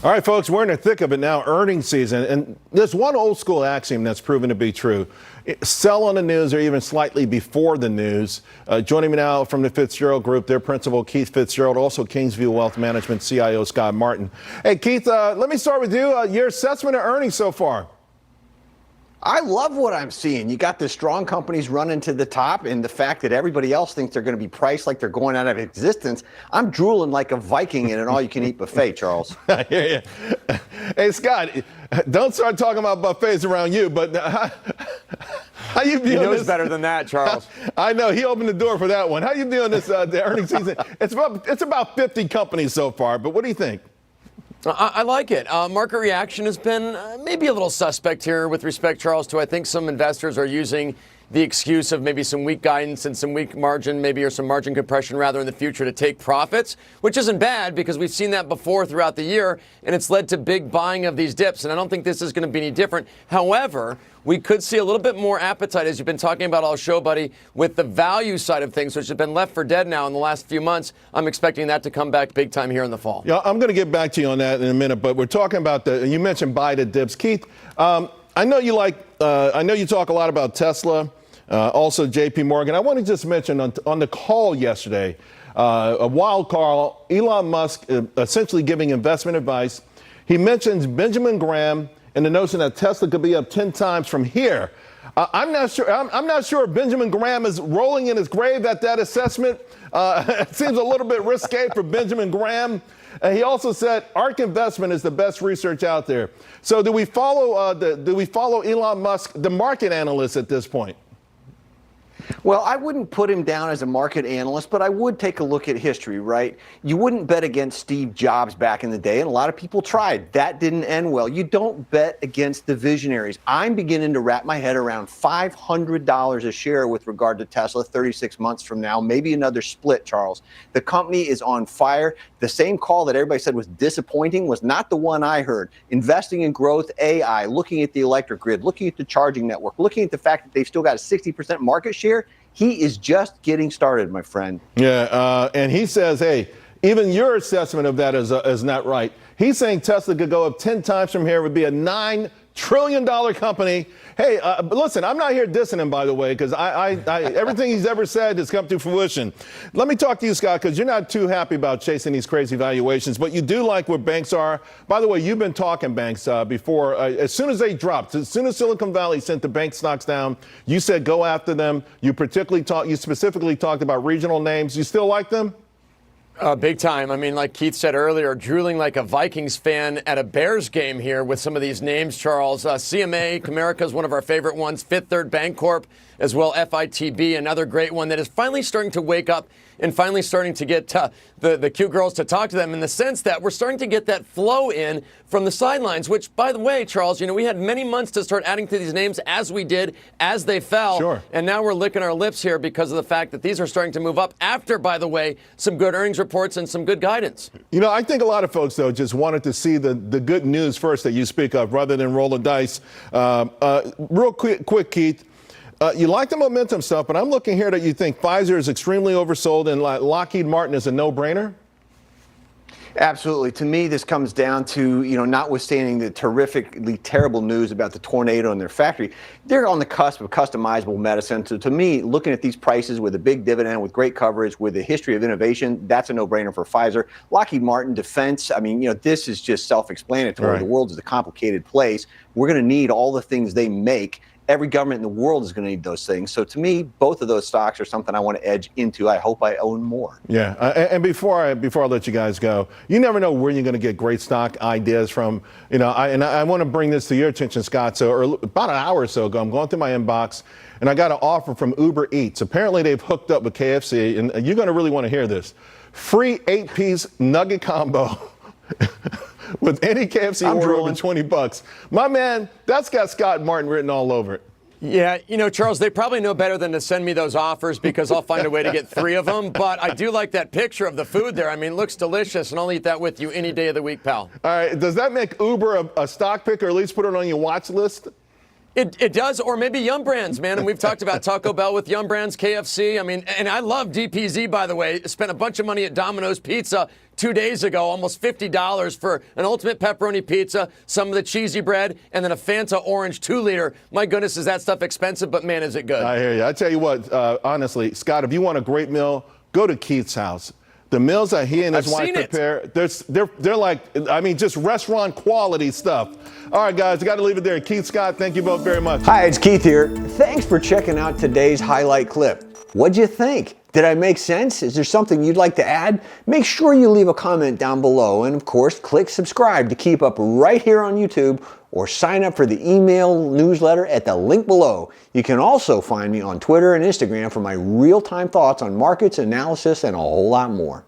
All right, folks, we're in the thick of it now, earnings season. And there's one old school axiom that's proven to be true. Sell on the news or even slightly before the news. Joining me now from the Fitz-Gerald Group, their principal, Keith Fitz-Gerald, also Kingsview Wealth Management CIO Scott Martin. Hey, Keith, let me start with you. Your assessment of earnings so far. I love what I'm seeing. You got the strong companies running to the top, and the fact that everybody else thinks they're going to be priced like they're going out of existence. I'm drooling like a Viking in an all-you-can-eat buffet, Charles. I hear you. Hey, Scott, don't start talking about buffets around you, but how you viewing this? He knows better than that, Charles. I know. He opened the door for that one. How you viewing this, the earnings season? It's about 50 companies so far, but what do you think? I like it. Market reaction has been maybe a little suspect here with respect, Charles, to I think some investors are using the excuse of maybe some weak guidance and some weak margin, maybe, or some margin compression rather in the future to take profits, which isn't bad because we've seen that before throughout the year, and it's led to big buying of these dips, and I don't think this is going to be any different. However, we could see a little bit more appetite, as you've been talking about all show, buddy, with the value side of things, which has been left for dead now in the last few months. I'm expecting that to come back big time here in the fall. Yeah, I'm going to get back to you on that in a minute, but we're talking about you mentioned buy the dips. Keith, I know you talk a lot about Tesla. Also, JP I want to just mention on the call yesterday, a wild call, Elon Musk essentially giving investment advice. He mentions Benjamin Graham and the notion that Tesla could be up 10 times from here. I'm not sure. I'm not sure if Benjamin Graham is rolling in his grave at that assessment. It seems a little bit risque for Benjamin Graham. He also said ARK Investment is the best research out there. So do we follow Elon Musk, the market analyst, at this point? Well, I wouldn't put him down as a market analyst, but I would take a look at history, right? You wouldn't bet against Steve Jobs back in the day, and a lot of people tried. That didn't end well. You don't bet against the visionaries. I'm beginning to wrap my head around $500 a share with regard to Tesla 36 months from now, maybe another split, Charles. The company is on fire. The same call that everybody said was disappointing was not the one I heard. Investing in growth, AI, looking at the electric grid, looking at the charging network, looking at the fact that they've still got a 60% market share. He is just getting started, my friend. Yeah, and he says, hey, even your assessment of that is not right. He's saying Tesla could go up 10 times from here, would be a $9 trillion company. Hey, listen, I'm not here dissing him, by the way, because everything he's ever said has come to fruition. Let me talk to you, Scott, because you're not too happy about chasing these crazy valuations, but you do like where banks are. By the way, you've been talking banks before. As soon as they dropped, as soon as Silicon Valley sent the bank stocks down, you said go after them. You specifically talked about regional names. You still like them? Big time. I mean, like Keith said earlier, drooling like a Vikings fan at a Bears game here with some of these names, Charles. CMA, Comerica is one of our favorite ones. Fifth Third Bancorp as well. FITB, another great one that is finally starting to wake up and finally starting to get the cute girls to talk to them in the sense that we're starting to get that flow in from the sidelines, which, by the way, Charles, we had many months to start adding to these names as we did, as they fell. Sure. And now we're licking our lips here because of the fact that these are starting to move up after, by the way, some good earnings reports and some good guidance. I think a lot of folks, though, just wanted to see the good news first that you speak of rather than roll the dice. Real quick, Keith. You like the momentum stuff, but I'm looking here that you think Pfizer is extremely oversold and Lockheed Martin is a no-brainer? Absolutely. To me, this comes down to, notwithstanding the terrifically terrible news about the tornado in their factory, they're on the cusp of customizable medicine. So to me, looking at these prices with a big dividend, with great coverage, with a history of innovation, that's a no-brainer for Pfizer. Lockheed Martin, defense, this is just self-explanatory. Right. The world is a complicated place. We're going to need all the things they make. Every government in the world is going to need those things. So to me, both of those stocks are something I want to edge into. I hope I own more. Yeah, and before I let you guys go, you never know where you're going to get great stock ideas from. I want to bring this to your attention, Scott. So about an hour or so ago, I'm going through my inbox, and I got an offer from Uber Eats. Apparently, they've hooked up with KFC, and you're going to really want to hear this. Free 8-piece nugget combo. With any KFC order over $20. My man, that's got Scott Martin written all over it. Yeah, Charles, they probably know better than to send me those offers because I'll find a way to get 3 of them. But I do like that picture of the food there. It looks delicious, and I'll eat that with you any day of the week, pal. All right, does that make Uber a stock pick, or at least put it on your watch list? It does, or maybe Yum Brands, man. And we've talked about Taco Bell with Yum Brands, KFC. I mean, and I love DPZ, by the way. Spent a bunch of money at Domino's Pizza 2 days ago, almost $50 for an ultimate pepperoni pizza, some of the cheesy bread, and then a Fanta Orange 2-liter. My goodness, is that stuff expensive, but man, is it good. I hear you. I tell you what, honestly, Scott, if you want a great meal, go to Keith's house. The meals that he and his wife prepare, they're like, I mean, just restaurant quality stuff. All right, guys, I got to leave it there. Keith, Scott, thank you both very much. Hi, it's Keith here. Thanks for checking out today's highlight clip. What'd you think? Did I make sense? Is there something you'd like to add? Make sure you leave a comment down below, and of course, click subscribe to keep up right here on YouTube, or sign up for the email newsletter at the link below. You can also find me on Twitter and Instagram for my real-time thoughts on markets, analysis, and a whole lot more.